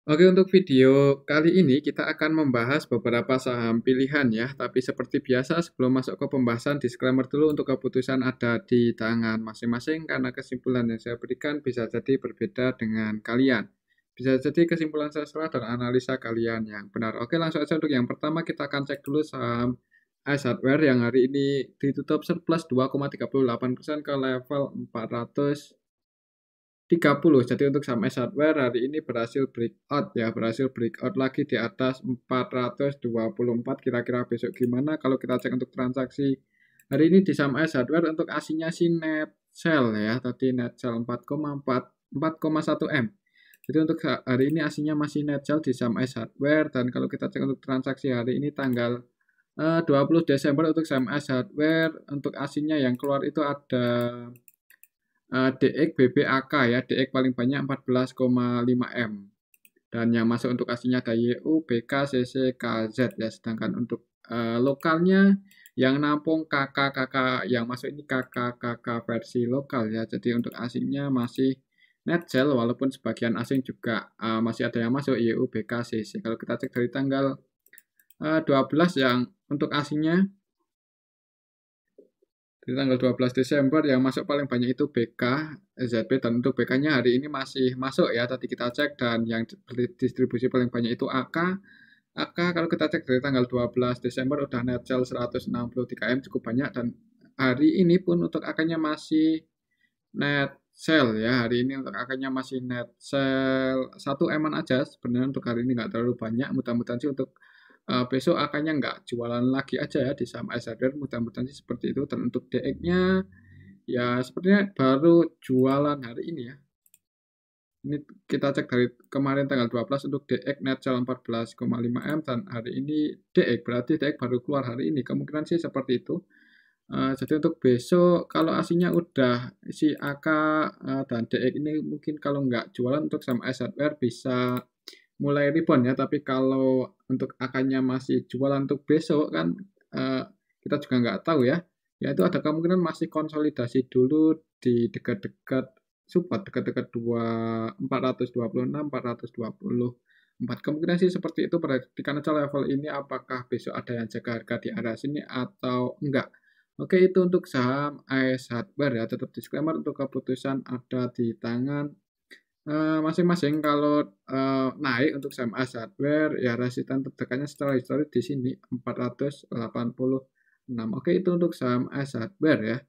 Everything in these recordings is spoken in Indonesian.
Oke, untuk video kali ini kita akan membahas beberapa saham pilihan ya. Tapi seperti biasa sebelum masuk ke pembahasan, disclaimer dulu untuk keputusan ada di tangan masing-masing karena kesimpulan yang saya berikan bisa jadi berbeda dengan kalian. Bisa jadi kesimpulan saya salah dan analisa kalian yang benar. Oke, langsung aja untuk yang pertama kita akan cek dulu saham AS Hardware yang hari ini ditutup surplus 2,38% ke level 430. Jadi untuk saham S Hardware hari ini berhasil breakout ya, berhasil breakout lagi di atas 424. Kira-kira besok gimana kalau kita cek untuk transaksi hari ini di saham S Hardware untuk asinya sih net sell ya, tadi net sell 4,1 M. Jadi untuk hari ini asinya masih net sell di saham S Hardware, dan kalau kita cek untuk transaksi hari ini tanggal 20 Desember untuk saham S Hardware, untuk asinya yang keluar itu ada DX BBAK ya, DX paling banyak 14,5 M. Dan yang masuk untuk aslinya ada YU, BK, CC, KZ ya. Sedangkan untuk lokalnya yang nampung KK yang masuk ini KK versi lokal ya. Jadi untuk asingnya masih net sell, walaupun sebagian asing juga masih ada yang masuk YU, BK, CC. Kalau kita cek dari tanggal 12 yang untuk asingnya di tanggal 12 Desember yang masuk paling banyak itu BK, ZP, dan untuk BK-nya hari ini masih masuk ya, tadi kita cek, dan yang distribusi paling banyak itu AK. AK kalau kita cek dari tanggal 12 Desember udah net sell 163 M, cukup banyak, dan hari ini pun untuk AK-nya masih net sell ya. Hari ini untuk AK-nya masih net sell 1 M aja sebenarnya, untuk hari ini nggak terlalu banyak. Mudah-mudahan sih untuk besok akannya nggak jualan lagi aja ya di saham AS Hardware, mudah-mudahan sih seperti itu. Dan untuk DX-nya ya sepertinya baru jualan hari ini ya. Ini kita cek dari kemarin tanggal 12 untuk DX net sell 14,5 M, dan hari ini DX berarti DX baru keluar hari ini. Kemungkinan sih seperti itu. Jadi untuk besok kalau aslinya udah si AK dan DX ini mungkin kalau nggak jualan untuk saham AS Hardware bisa mulai rebound ya. Tapi kalau untuk AK-nya masih jualan untuk besok kan kita juga nggak tahu ya. Ya itu ada kemungkinan masih konsolidasi dulu di dekat-dekat support, dekat-dekat 426, 424. Kemungkinan sih seperti itu. Perhatikan aja level ini apakah besok ada yang jaga harga di arah sini atau enggak. Oke, itu untuk saham AS Hardware ya. Tetap disclaimer untuk keputusan ada di tangan masing-masing. Kalau naik untuk saham AS Hardware ya resisten terdekatnya secara historis di sini 486. Oke, itu untuk saham AS Hardware ya.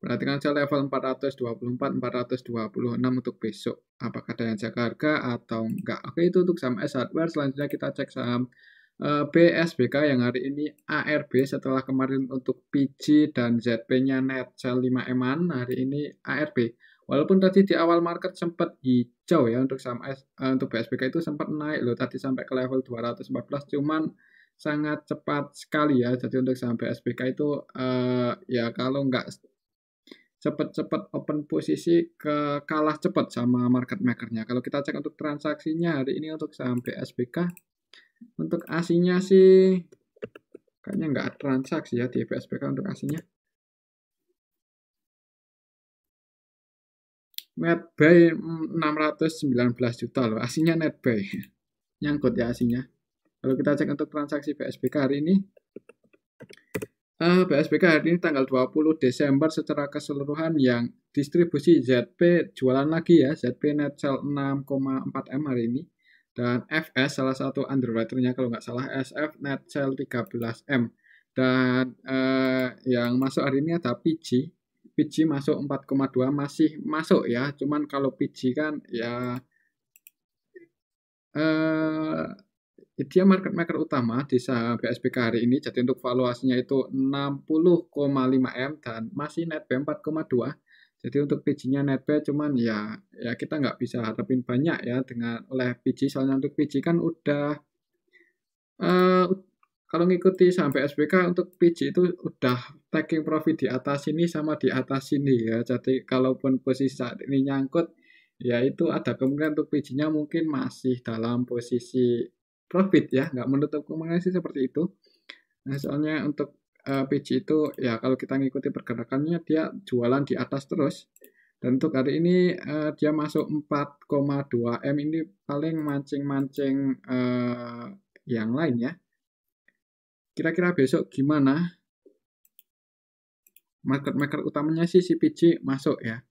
Perhatikan saja level 424, 426 untuk besok. Apakah ada yang jaga harga atau enggak. Oke, itu untuk saham AS Hardware. Selanjutnya kita cek saham BSBK yang hari ini ARB setelah kemarin untuk PG dan ZP-nya net sell 5 M-an, hari ini ARB. Walaupun tadi di awal market sempat hijau ya untuk saham untuk BSBK itu sempat naik loh tadi sampai ke level 214, cuman sangat cepat sekali ya. Jadi untuk saham BSBK itu ya kalau nggak cepat-cepat open posisi ke kalah cepat sama market makernya. Kalau kita cek untuk transaksinya hari ini untuk saham BSBK, untuk asinya sih kayaknya nggak ada transaksi ya di BSBK untuk asinya. Net buy 619 juta loh, asinya net buy. Nyangkut ya asinya. Kalau kita cek untuk transaksi BSBK hari ini, BSBK hari ini tanggal 20 Desember secara keseluruhan yang distribusi ZP jualan lagi ya, ZP net sell 6,4 M hari ini, dan FS salah satu underwriternya kalau nggak salah SF net sell 13 M, dan yang masuk hari ini ada PG masuk 4,2, masih masuk ya, cuman kalau PG kan ya dia market maker utama di saham BSBK hari ini. Jadi untuk valuasinya itu 60,5 M dan masih net B 4,2. Jadi untuk PG-nya net B, cuman ya kita nggak bisa harapin banyak ya dengan oleh PG. Soalnya untuk PG kan udah kalau ngikuti saham BSBK untuk PG itu udah taking profit di atas sini sama di atas sini ya. Jadi kalaupun posisi saat ini nyangkut, ya itu ada kemungkinan untuk PG-nya mungkin masih dalam posisi profit ya, nggak menutup kemungkinan sih seperti itu. Nah, soalnya untuk PG itu ya kalau kita ngikuti pergerakannya dia jualan di atas terus. Dan untuk hari ini dia masuk 4,2 M, ini paling mancing-mancing yang lain ya. Kira-kira besok gimana? Market utamanya sih CPG masuk ya.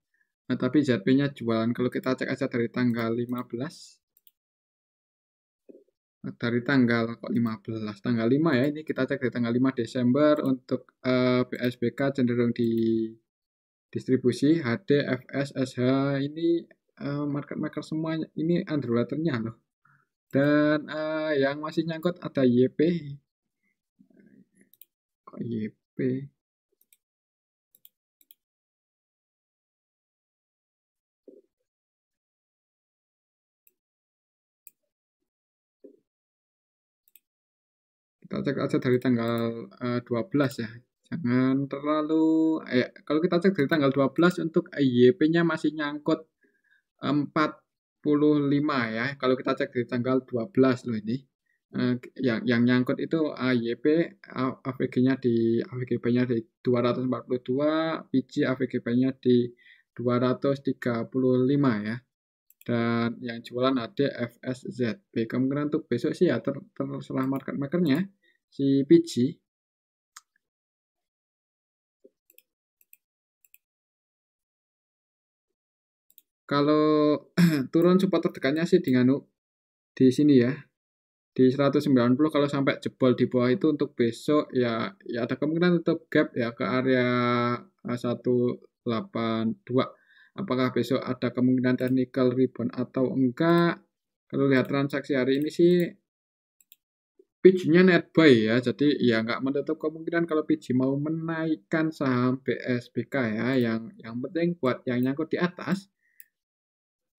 Nah, tapi ZP-nya jualan. Kalau kita cek aja dari tanggal 15, dari tanggal kok 15, tanggal 5 ya, ini kita cek dari tanggal 5 Desember untuk BSBK cenderung di distribusi HD, FS, SH ini market semuanya ini underwaternya loh. Dan yang masih nyangkut ada YP. Kok YP? Kita cek aja dari tanggal 12 ya. Jangan terlalu kalau kita cek dari tanggal 12 untuk YP-nya masih nyangkut 45 ya. Kalau kita cek dari tanggal 12 loh ini. Yang nyangkut itu YP AVG-nya di AVGB-nya di 242, PG AVGB-nya di 235 ya. Dan yang jualan AD, FS, ZB. Kemungkinan untuk besok sih ya terserah market makernya si PG. Kalau turun support terdekatnya sih di sini ya, di 190. Kalau sampai jebol di bawah itu untuk besok ya ada kemungkinan untuk gap ya ke area 182. Apakah besok ada kemungkinan technical rebound atau enggak? Kalau lihat transaksi hari ini sih PG-nya net buy ya, jadi ya nggak menutup kemungkinan kalau PG mau menaikkan saham BSBK ya, yang penting buat yang nyangkut di atas,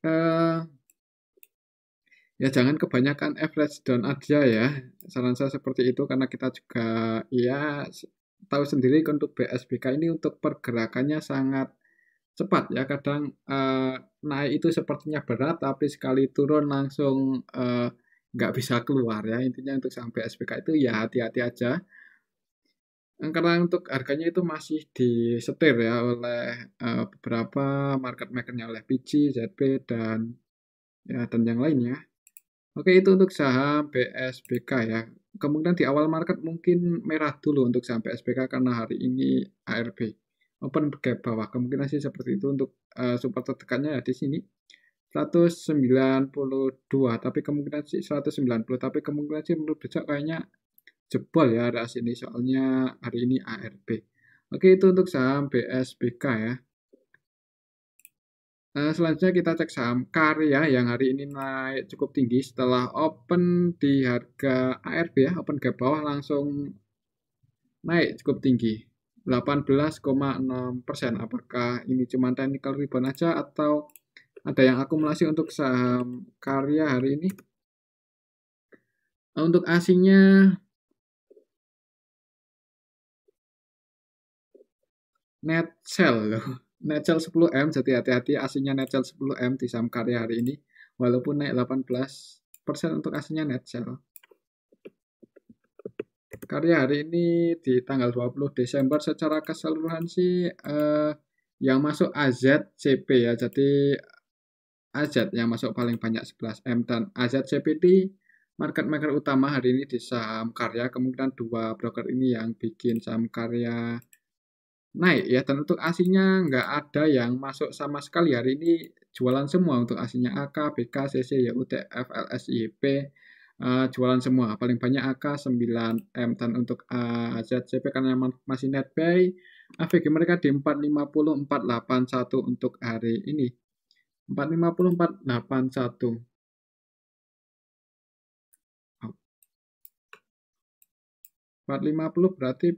eh, ya jangan kebanyakan average down aja ya, saran saya seperti itu karena kita juga ya tahu sendiri untuk BSBK ini untuk pergerakannya sangat cepat ya, kadang naik itu sepertinya berat, tapi sekali turun langsung nggak bisa keluar ya. Intinya untuk saham BSBK itu ya hati-hati aja. Karena untuk harganya itu masih disetir ya oleh beberapa market makernya, oleh PG, ZP, dan yang lainnya. Oke, itu untuk saham BSBK ya. Kemungkinan di awal market mungkin merah dulu untuk saham BSBK karena hari ini ARB open gap bawah. Kemungkinan sih seperti itu untuk support terdekannya ya di sini 192, tapi kemungkinan sih 190, tapi kemungkinan sih menurut besok kayaknya jebol ya area sini soalnya hari ini ARB. Oke, itu untuk saham BSBK ya. Selanjutnya kita cek saham Karya yang hari ini naik cukup tinggi setelah open di harga ARB ya, open gap bawah langsung naik cukup tinggi 18,6%. Apakah ini cuma technical rebound aja atau ada yang akumulasi untuk saham Karya hari ini? Untuk asingnya net sell loh. Net sell 10M, jadi hati-hati asingnya net sell 10M di saham Karya hari ini. Walaupun naik 18% untuk asingnya net sell. Karya hari ini di tanggal 20 Desember secara keseluruhan sih yang masuk AZCP ya. Jadi AZ yang masuk paling banyak 11M, dan AZCP di market maker utama hari ini di saham Karya. Kemungkinan dua broker ini yang bikin saham Karya naik ya. Dan untuk aslinya nggak ada yang masuk sama sekali hari ini, jualan semua untuk aslinya AK, BK, CC, YUT, FLS, YP, jualan semua. Paling banyak AK 9M, dan untuk ZCP karena masih net buy, AVG mereka di 450 481 untuk hari ini. 450 481. 450 berarti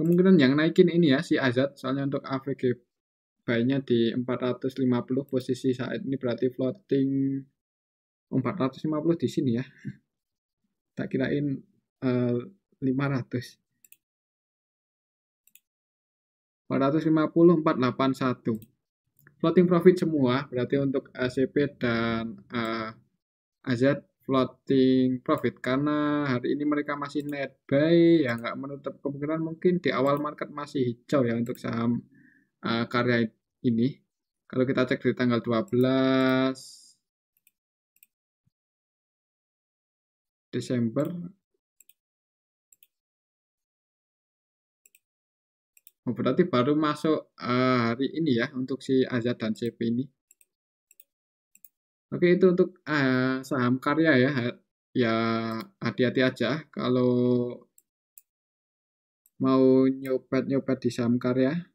kemungkinan yang naikin ini ya si Azad, soalnya untuk AVG buy-nya di 450, posisi saat ini berarti floating 450 di sini ya. Tak kirain 500. 450 481. Floating profit semua berarti untuk ACP dan AZ floating profit karena hari ini mereka masih net buy ya nggak menutup kemungkinan mungkin di awal market masih hijau ya untuk saham karya ini. Kalau kita cek di tanggal 12 Desember, berarti baru masuk hari ini ya untuk si AZA dan CP ini. Oke, itu untuk saham karya ya. Ya hati-hati aja kalau mau nyopet-nyopet di saham karya.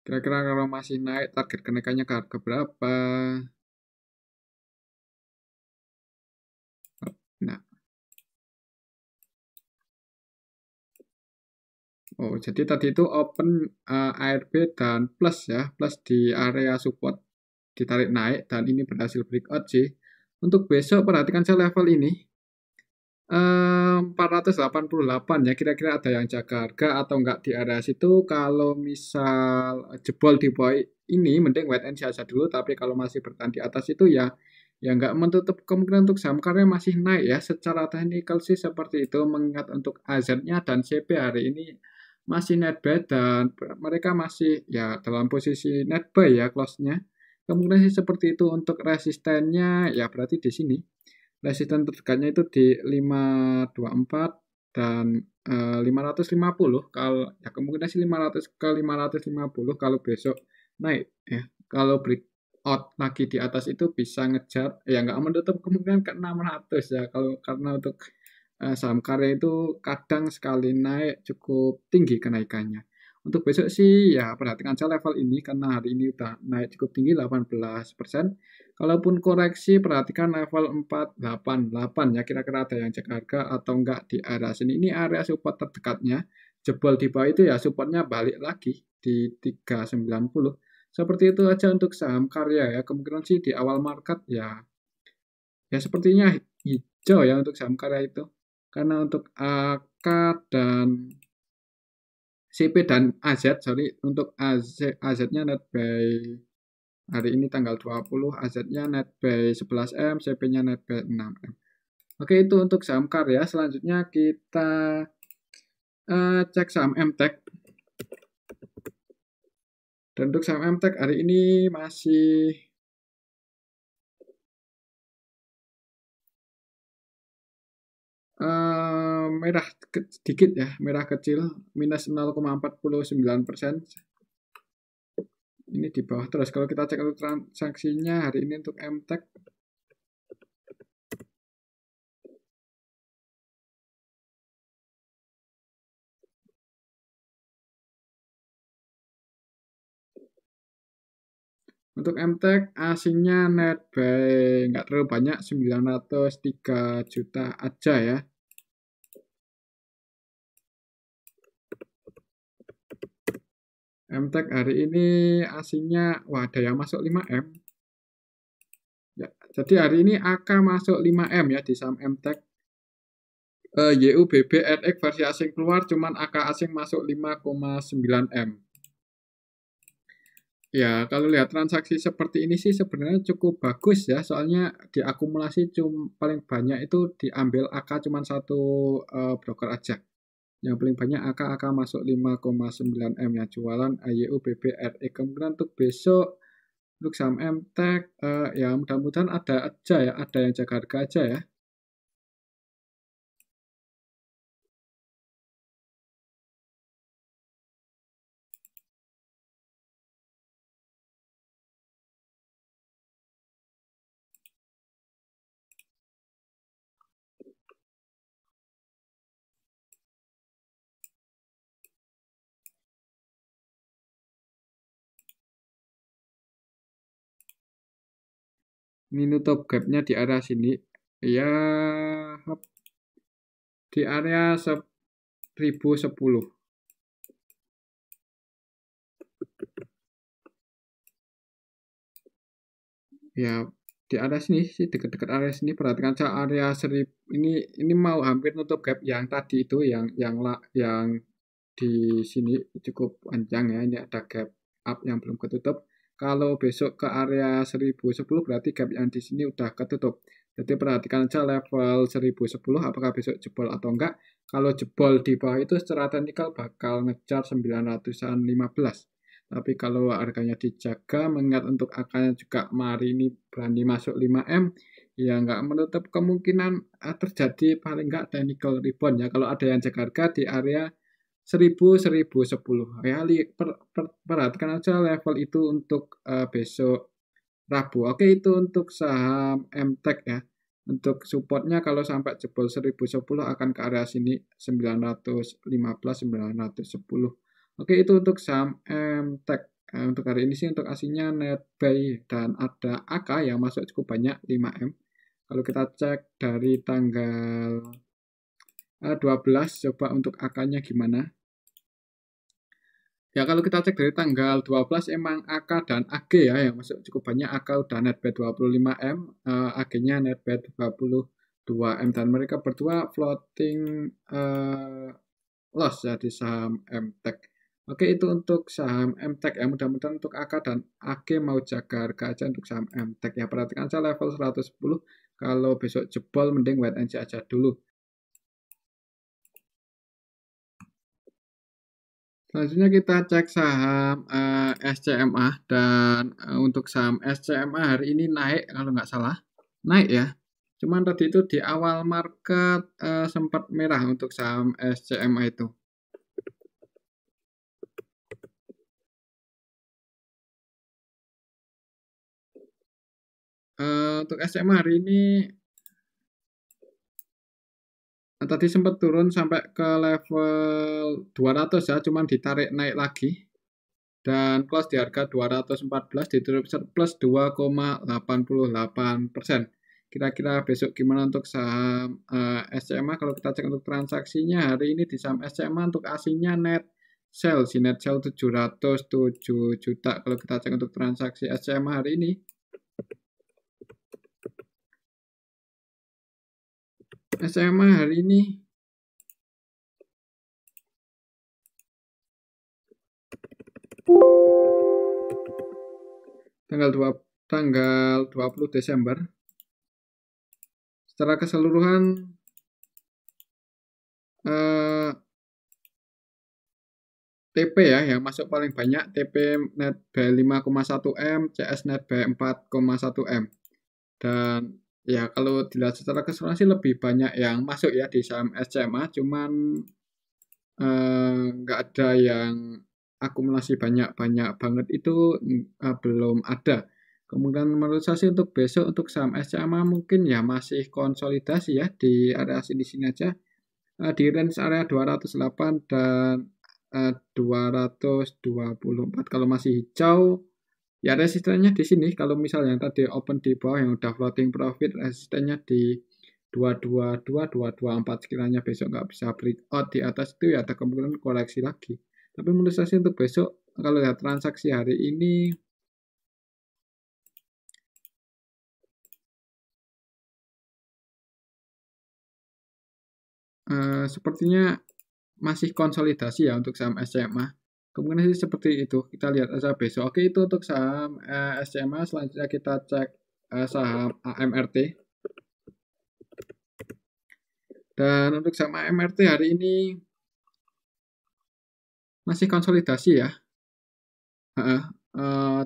Kira-kira kalau masih naik, target kenaikannya ke harga berapa? Nah, jadi tadi itu open ARB dan plus ya, plus di area support ditarik naik dan ini berhasil breakout sih. Untuk besok perhatikan saya level ini 488 ya, kira-kira ada yang jaga harga atau enggak di area situ. Kalau misal jebol di bawah ini mending wait and see aja dulu, tapi kalau masih bertahan di atas itu ya enggak menutup kemungkinan untuk saham karya masih naik ya. Secara teknikal sih seperti itu, mengingat untuk AZ-nya dan CP hari ini masih net buy dan mereka masih ya dalam posisi net buy ya close-nya. Kemungkinan sih seperti itu. Untuk resistennya ya berarti di sini. Resisten terdekatnya itu di 524 dan 550. Kalau ya kemungkinan sih 500 ke 550 kalau besok naik ya. Kalau breakout lagi di atas itu bisa ngejar ya nggak menutup kemungkinan ke 600 ya. Kalau karena untuk saham karya itu kadang sekali naik cukup tinggi kenaikannya. Untuk besok sih ya perhatikan saja level ini karena hari ini udah naik cukup tinggi 18%. Kalaupun koreksi perhatikan level 488 ya, kira-kira ada yang cek harga atau enggak di area sini. Ini area support terdekatnya. Jebol di bawah itu ya supportnya balik lagi di 390. Seperti itu aja untuk saham karya ya. Kemungkinan sih di awal market ya sepertinya hijau ya untuk saham karya itu. Karena untuk AK dan CP dan AZ, sorry, untuk AZ-nya net by hari ini tanggal 20, AZ-nya net by 11M, CP-nya net by 6M. Oke, itu untuk saham karya. Selanjutnya kita cek saham MTech. Dan untuk saham MTech hari ini masih merah sedikit ya, merah kecil, minus 0,49%. Ini di bawah terus. Kalau kita cek untuk transaksinya hari ini untuk MTech, untuk MTech asingnya net by nggak terlalu banyak, 903 juta aja ya. MTech hari ini asingnya, wah ada yang masuk 5M. Ya, jadi hari ini AK masuk 5M ya di saham MTech. YUBB RX versi asing keluar, cuman AK asing masuk 5,9M. Ya, kalau lihat transaksi seperti ini sih sebenarnya cukup bagus ya, soalnya diakumulasi paling banyak itu diambil AK cuma satu broker aja. Yang paling banyak AK masuk 5,9M ya, jualan YUBB RX. Kemudian untuk besok untuk saham MTech ya mudah-mudahan ada aja ya, ada yang jaga harga aja ya. Ini nutup gapnya di area sini ya, di area 1010 ya. di area sini sih, dekat-dekat area sini, perhatikan saja area 1000 ini mau hampir nutup gap yang tadi itu, yang di sini cukup panjang ya. Ini ada gap up yang belum ketutup. Kalau besok ke area 1010 berarti gap yang di sini udah ketutup. Jadi perhatikan aja level 1010 apakah besok jebol atau enggak. Kalau jebol di bawah itu secara teknikal bakal ngejar 915. Tapi kalau harganya dijaga, mengingat untuk angkanya juga hari ini berani masuk 5M, ya nggak menutup kemungkinan terjadi paling nggak technical rebound ya. Kalau ada yang jaga harga di area 1010 ya, perhatikan aja level itu untuk besok Rabu. Oke, itu untuk saham MTEK ya. Untuk supportnya kalau sampai jebol 1010 akan ke area sini 915, 910. Oke, itu untuk saham MTEK. Untuk hari ini sih untuk aslinya net buy dan ada AK yang masuk cukup banyak 5M. Kalau kita cek dari tanggal 12, coba untuk AK-nya gimana? Ya kalau kita cek dari tanggal 12 emang AK dan AG ya yang masuk cukup banyak. AK udah net buy 25M, AG-nya net buy 22M, dan mereka berdua floating loss ya di saham MTEK. Oke, itu untuk saham MTEK ya. Mudah-mudahan untuk AK dan AG mau jaga harga aja untuk saham MTEK ya. Perhatikan aja level 110. Kalau besok jebol mending wait and see aja dulu. Selanjutnya kita cek saham SCMA, dan untuk saham SCMA hari ini naik kalau nggak salah. Naik ya. Cuman tadi itu di awal market sempat merah untuk saham SCMA itu. Untuk SCMA hari ini tadi sempat turun sampai ke level 200 ya, cuman ditarik naik lagi. Dan close di harga 214, ditutup surplus 2,88%. Kira-kira besok gimana untuk saham SCMA? Kalau kita cek untuk transaksinya hari ini di saham SCMA untuk aslinya net sell, si net sell 707 juta. Kalau kita cek untuk transaksi SCMA hari ini, SCMA hari ini tanggal 20 Desember secara keseluruhan TP ya yang masuk paling banyak, TP net buy 5,1M, CS net buy 4,1M. Dan ya kalau dilihat secara keseluruhan sih lebih banyak yang masuk ya di saham SCMA, cuman nggak ada yang akumulasi banyak-banyak banget itu belum ada. Kemudian menurut saya sih untuk besok untuk saham SCMA mungkin ya masih konsolidasi ya di area sini-sini aja, di range area 208 dan 224. Kalau masih hijau ya resistennya di sini. Kalau misalnya yang tadi open di bawah yang udah floating profit, resistennya di 222, 224. Sekiranya besok nggak bisa breakout di atas itu ya ada kemungkinan koreksi lagi. Tapi menurut saya sih untuk besok kalau lihat transaksi hari ini sepertinya masih konsolidasi ya untuk saham SCMA. Kemungkinan sih seperti itu. Kita lihat aja besok. Oke, itu untuk saham SCMA. Selanjutnya kita cek saham AMRT. Dan untuk saham AMRT hari ini masih konsolidasi ya.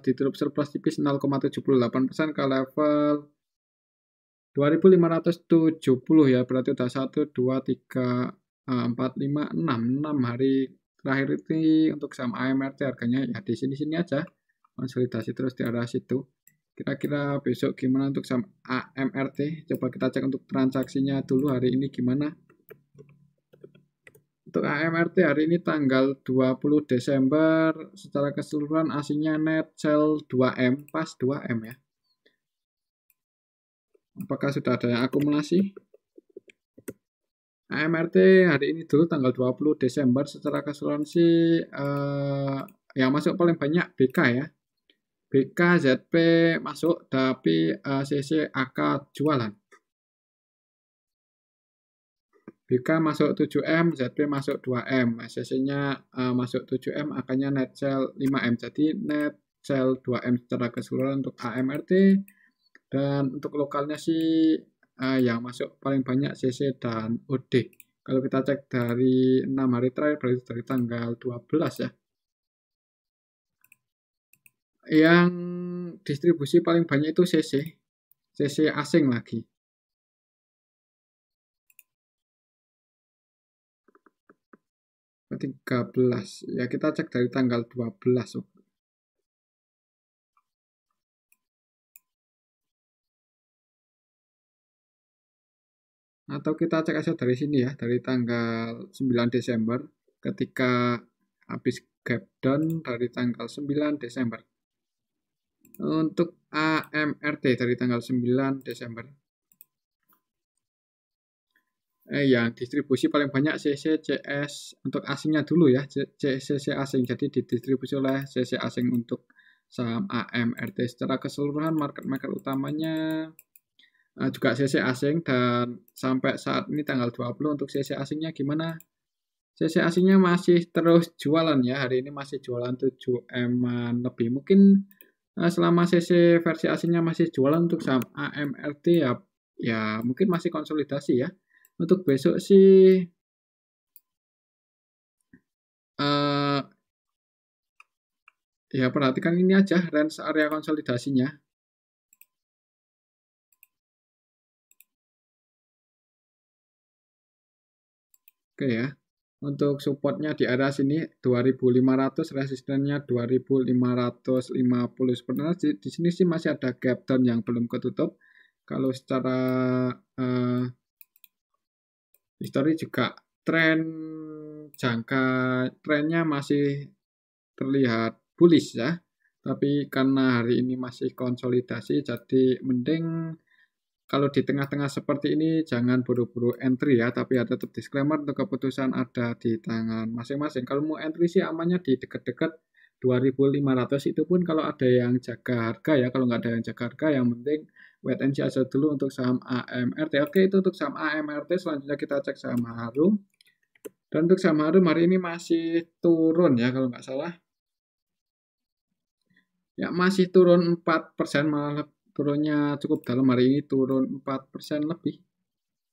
Ditutup surplus tipis 0,78% ke level 2570 ya. Berarti udah 1, 2, 3, 4, 5, 6 hari terakhir ini untuk saham AMRT harganya ya di sini-sini aja. Konsolidasi terus di arah situ. Kira-kira besok gimana untuk saham AMRT? Coba kita cek untuk transaksinya dulu hari ini gimana. Untuk AMRT hari ini tanggal 20 Desember secara keseluruhan aslinya net sell 2M, pas 2M ya. Apakah sudah ada yang akumulasi? AMRT hari ini dulu tanggal 20 Desember secara keseluruhan sih yang masuk paling banyak BK ya. BK ZP masuk tapi CC AK jualan. BK masuk 7M, ZP masuk 2M. CC-nya masuk 7M, AK-nya net sell 5M. Jadi net sell 2M secara keseluruhan untuk AMRT. Dan untuk lokalnya sih yang masuk paling banyak CC dan OD. Kalau kita cek dari 6 hari terakhir, berarti dari tanggal 12 ya. Yang distribusi paling banyak itu CC asing lagi. Ke 13. Ya kita cek dari tanggal 12. Atau kita cek aja dari sini ya, dari tanggal 9 Desember, ketika habis gap down dari tanggal 9 Desember. Untuk AMRT dari tanggal 9 Desember. Yang distribusi paling banyak CC, CS untuk asingnya dulu ya, CC asing. Jadi didistribusi oleh CC asing untuk saham AMRT. Secara keseluruhan market maker utamanya juga CC asing, dan sampai saat ini tanggal 20 untuk CC asingnya gimana? CC asingnya masih terus jualan ya, hari ini masih jualan 7M lebih. Mungkin selama CC versi asingnya masih jualan untuk saham AMRT ya mungkin masih konsolidasi ya. Untuk besok sih ya perhatikan ini aja range area konsolidasinya. Oke ya. Untuk supportnya di area sini 2500, resistennya 2550. Sebenarnya di sini sih masih ada gap down yang belum ketutup. Kalau secara histori juga trennya masih terlihat bullish ya. Tapi karena hari ini masih konsolidasi, jadi mending kalau di tengah-tengah seperti ini jangan buru-buru entry ya, tapi ada tetap disclaimer untuk keputusan ada di tangan masing-masing. Kalau mau entry sih amannya di dekat-dekat 2500, itu pun kalau ada yang jaga harga ya. Kalau nggak ada yang jaga harga, yang penting wait and see aja dulu untuk saham AMRT. Oke, itu untuk saham AMRT. Selanjutnya kita cek saham Harum. Dan untuk saham Harum hari ini masih turun ya kalau nggak salah. Ya masih turun 4%, malah turunnya cukup dalam hari ini, turun 4% lebih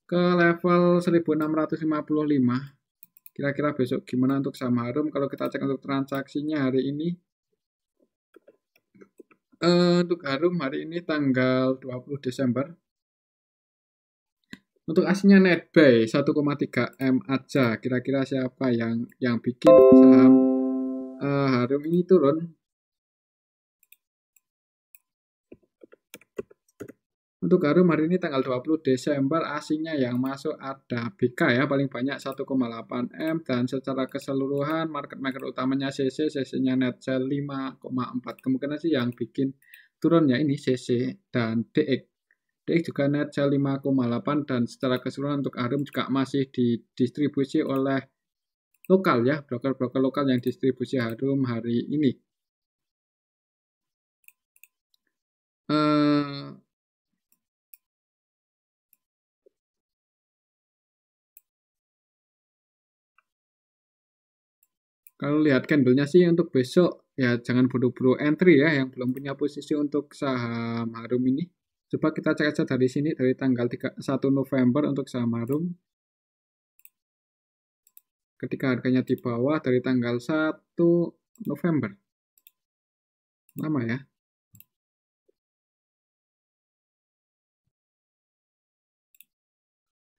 ke level 1655. Kira-kira besok gimana untuk saham Harum? Kalau kita cek untuk transaksinya hari ini, untuk Harum hari ini tanggal 20 Desember. Untuk aslinya netbuy 1,3M aja. Kira-kira siapa yang bikin saham Harum ini turun? Untuk Harum hari ini tanggal 20 Desember, asingnya yang masuk ada BK ya, paling banyak 1,8M, dan secara keseluruhan market maker utamanya CC-nya net sell 5,4. Kemungkinan sih yang bikin turun ya ini CC dan DX. DX juga net sell 5,8, dan secara keseluruhan untuk Harum juga masih didistribusi oleh lokal ya, broker-broker lokal yang distribusi Harum hari ini. Kalau lihat candlenya sih untuk besok ya jangan buru-buru entry ya yang belum punya posisi untuk saham Harum ini. Coba kita cek aja dari sini, dari tanggal 1 November untuk saham Harum. Ketika harganya di bawah dari tanggal 1 November. Lama ya.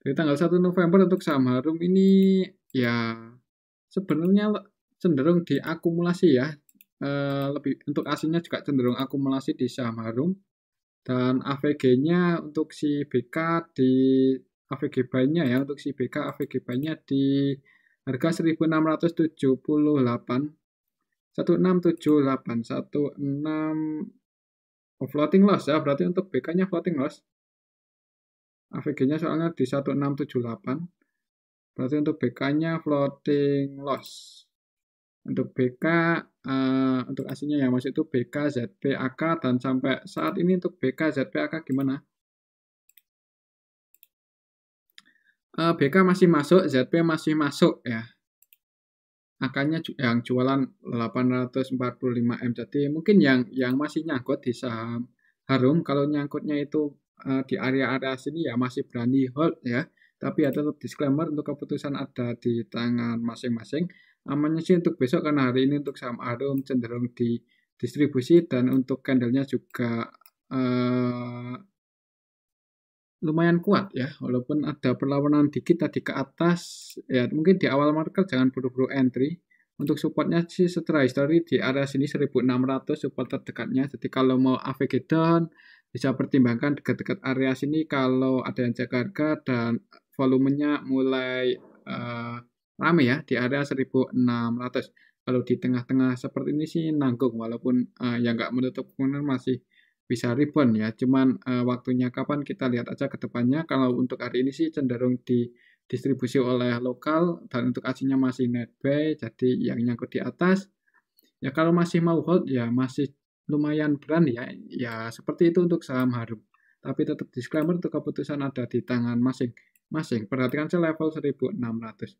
Dari tanggal 1 November untuk saham Harum ini ya sebenarnya cenderung diakumulasi ya. Lebih untuk aslinya juga cenderung akumulasi di saham Harum. Dan AVG-nya untuk si BK di AVG buy-nya ya, untuk si BK AVG buy-nya di harga 1678. 1678, 16 floating loss ya, berarti untuk BK-nya floating loss. AVG-nya soalnya di 1678. Berarti untuk BK-nya floating loss. Untuk BK, untuk aslinya yang masuk itu BK, ZP, AK, dan sampai saat ini untuk BK, ZP, AK gimana? BK masih masuk, ZP masih masuk ya. Angkanya yang jualan 845 M. Jadi mungkin yang masih nyangkut di saham Harum, kalau nyangkutnya itu di area-area sini ya masih berani hold ya. Tapi ya tetap disclaimer untuk keputusan ada di tangan masing-masing. Amannya sih untuk besok karena hari ini untuk saham Harum cenderung di distribusi dan untuk candlenya juga eh, lumayan kuat ya, walaupun ada perlawanan dikit tadi ke atas, ya mungkin di awal market jangan buru-buru entry. Untuk supportnya sih setelah history di area sini 1600 support terdekatnya. Jadi kalau mau AVG down, bisa pertimbangkan dekat-dekat area sini kalau ada yang jaga harga dan volumenya mulai rame ya di area 1600. Kalau di tengah-tengah seperti ini sih nanggung, walaupun ya nggak menutup kemungkinan masih bisa rebound ya. Cuman waktunya kapan kita lihat aja ke depannya. Kalau untuk hari ini sih cenderung didistribusi oleh lokal dan untuk aslinya masih net buy, jadi yang nyangkut di atas. Ya kalau masih mau hold ya masih lumayan berani ya. Ya seperti itu untuk saham Harum. Tapi tetap disclaimer untuk keputusan ada di tangan masing-masing. Perhatikan saya level 1600.